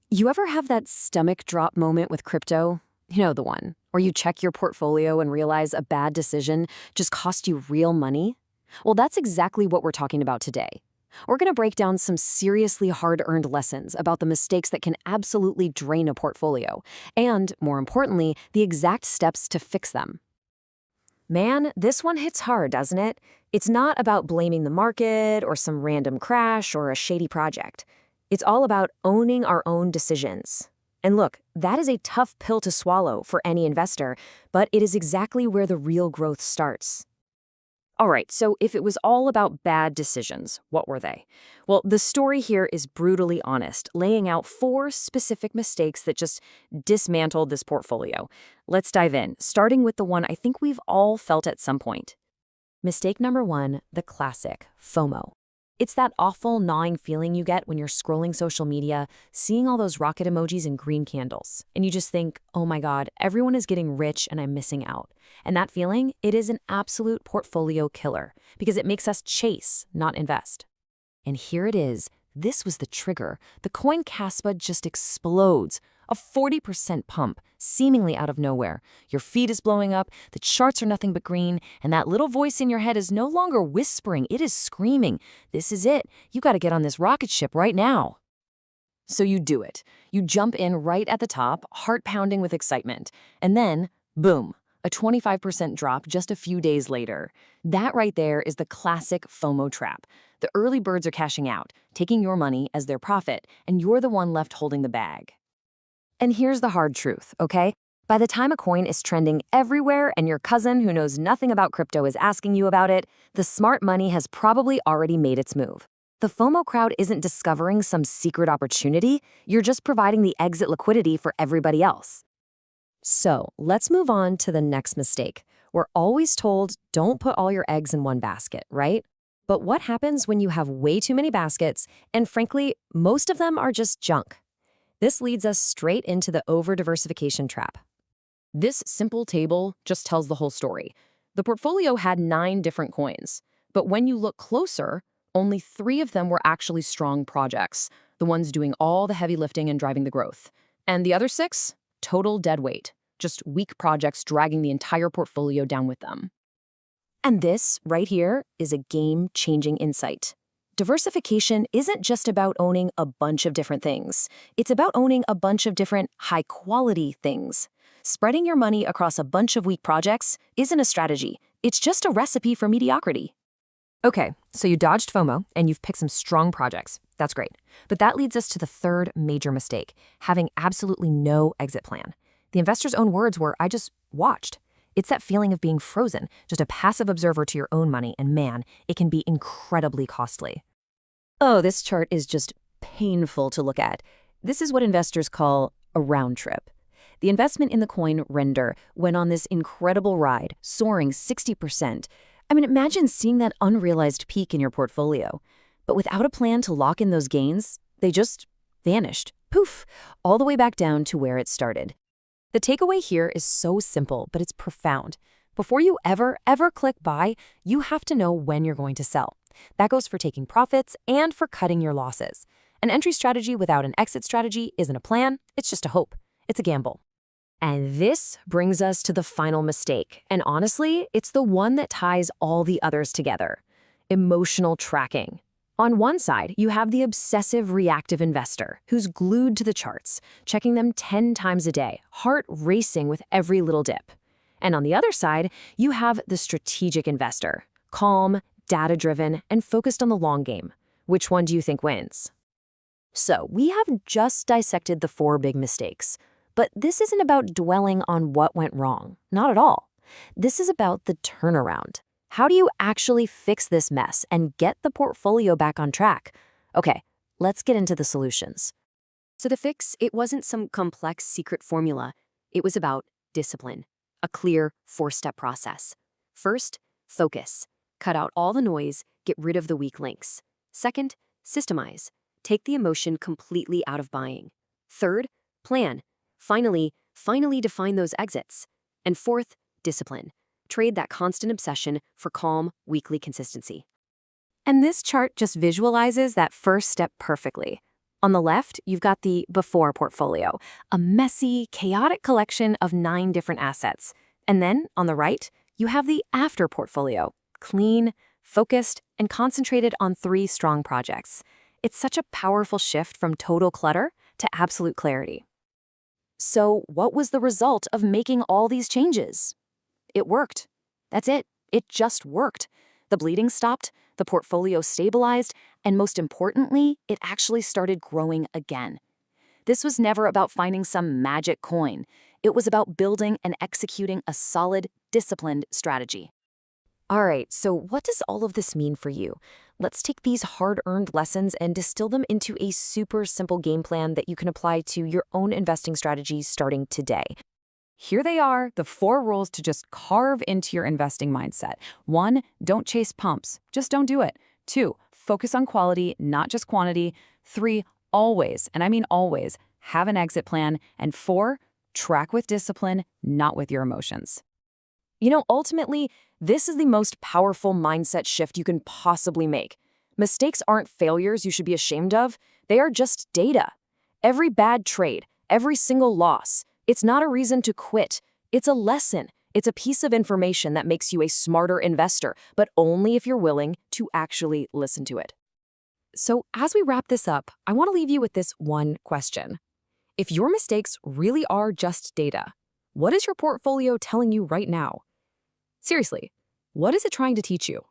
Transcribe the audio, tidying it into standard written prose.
You ever have that stomach drop moment with crypto? You know the one, where you check your portfolio and realize a bad decision just cost you real money? Well, that's exactly what we're talking about today. We're going to break down some seriously hard-earned lessons about the mistakes that can absolutely drain a portfolio, and, more importantly, the exact steps to fix them. Man, this one hits hard, doesn't it? It's not about blaming the market or some random crash or a shady project. It's all about owning our own decisions. And look, that is a tough pill to swallow for any investor, but it is exactly where the real growth starts. All right, so if it was all about bad decisions, what were they? Well, the story here is brutally honest, laying out 4 specific mistakes that just dismantled this portfolio. Let's dive in, starting with the one I think we've all felt at some point. Mistake number 1, the classic, FOMO. It's that awful, gnawing feeling you get when you're scrolling social media, seeing all those rocket emojis and green candles, and you just think, oh my God, everyone is getting rich and I'm missing out. And that feeling, it is an absolute portfolio killer because it makes us chase, not invest. And here it is. This was the trigger. The coin Kaspa just explodes. A 40% pump, seemingly out of nowhere. Your feed is blowing up, the charts are nothing but green, and that little voice in your head is no longer whispering, it is screaming. This is it. You got to get on this rocket ship right now. So you do it. You jump in right at the top, heart pounding with excitement. And then, boom, a 25% drop just a few days later. That right there is the classic FOMO trap. The early birds are cashing out, taking your money as their profit, and you're the one left holding the bag. And here's the hard truth, okay? By the time a coin is trending everywhere and your cousin who knows nothing about crypto is asking you about it, the smart money has probably already made its move. The FOMO crowd isn't discovering some secret opportunity, you're just providing the exit liquidity for everybody else. So, let's move on to the next mistake. We're always told, don't put all your eggs in one basket, right? But what happens when you have way too many baskets, and frankly, most of them are just junk? This leads us straight into the over-diversification trap. This simple table just tells the whole story. The portfolio had 9 different coins, but when you look closer, only 3 of them were actually strong projects, the ones doing all the heavy lifting and driving the growth. And the other 6? Total dead weight, just weak projects dragging the entire portfolio down with them. And this, right here, is a game-changing insight. Diversification isn't just about owning a bunch of different things. It's about owning a bunch of different high-quality things. Spreading your money across a bunch of weak projects isn't a strategy. It's just a recipe for mediocrity. Okay, so you dodged FOMO and you've picked some strong projects. That's great. But that leads us to the third major mistake, having absolutely no exit plan. The investor's own words were, I just watched. It's that feeling of being frozen, just a passive observer to your own money, and man, it can be incredibly costly. Oh, this chart is just painful to look at. This is what investors call a round trip. The investment in the coin Render went on this incredible ride, soaring 60%. I mean, imagine seeing that unrealized peak in your portfolio. But without a plan to lock in those gains, they just vanished. Poof, all the way back down to where it started. The takeaway here is so simple, but it's profound. Before you ever click buy, you have to know when you're going to sell. That goes for taking profits and for cutting your losses. An entry strategy without an exit strategy isn't a plan, it's just a hope. It's a gamble. And this brings us to the final mistake. And honestly, it's the one that ties all the others together. Emotional tracking. On one side, you have the obsessive reactive investor who's glued to the charts, checking them 10 times a day, heart racing with every little dip. And on the other side, you have the strategic investor, calm, data-driven, and focused on the long game. Which one do you think wins? So, we have just dissected the 4 big mistakes. But this isn't about dwelling on what went wrong. Not at all. This is about the turnaround. How do you actually fix this mess and get the portfolio back on track? Okay, let's get into the solutions. So the fix, it wasn't some complex secret formula. It was about discipline, a clear 4-step process. First, focus. Cut out all the noise, get rid of the weak links. Second, systemize. Take the emotion completely out of buying. Third, plan. Finally define those exits. And fourth, discipline. Trade that constant obsession for calm, weekly consistency. And this chart just visualizes that first step perfectly. On the left, you've got the before portfolio, a messy, chaotic collection of 9 different assets. And then, on the right, you have the after portfolio, clean, focused, and concentrated on 3 strong projects. It's such a powerful shift from total clutter to absolute clarity. So, what was the result of making all these changes? It worked. That's it. It just worked. The bleeding stopped, the portfolio stabilized, and most importantly, it actually started growing again. This was never about finding some magic coin. It was about building and executing a solid, disciplined strategy. All right, so what does all of this mean for you? Let's take these hard-earned lessons and distill them into a super simple game plan that you can apply to your own investing strategies starting today. Here they are, the 4 rules to just carve into your investing mindset. 1, don't chase pumps. Just don't do it. 2, focus on quality, not just quantity. 3, always, and I mean always, have an exit plan. And 4, track with discipline, not with your emotions. Ultimately, this is the most powerful mindset shift you can possibly make. Mistakes aren't failures you should be ashamed of. They are just data. Every bad trade, every single loss, it's not a reason to quit. It's a lesson. It's a piece of information that makes you a smarter investor, but only if you're willing to actually listen to it. So as we wrap this up, I want to leave you with this one question. If your mistakes really are just data, what is your portfolio telling you right now? Seriously, what is it trying to teach you?